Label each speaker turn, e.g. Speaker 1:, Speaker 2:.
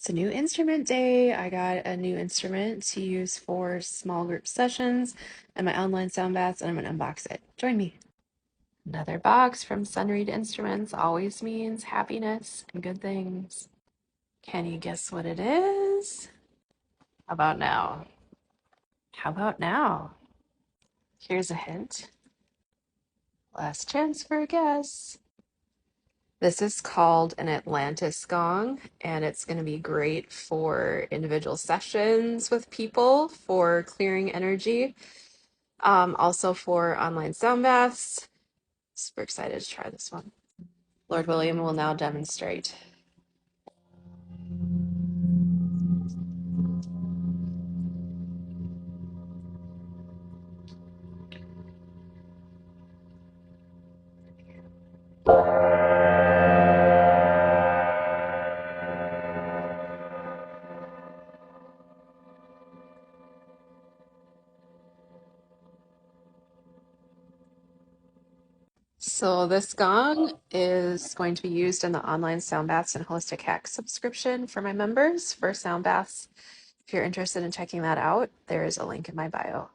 Speaker 1: It's a new instrument day. I got a new instrument to use for small group sessions and my online sound baths, and I'm going to unbox it. Join me. Another box from Sunreed Instruments always means happiness and good things. Can you guess what it is? How about now? How about now? Here's a hint. Last chance for a guess. This is called an Atlantis gong, and it's going to be great for individual sessions with people for clearing energy. Also for online sound baths. Super excited to try this one. Lord William will now demonstrate. So this gong is going to be used in the online sound baths and holistic hack subscription for my members for sound baths. If you're interested in checking that out, there is a link in my bio.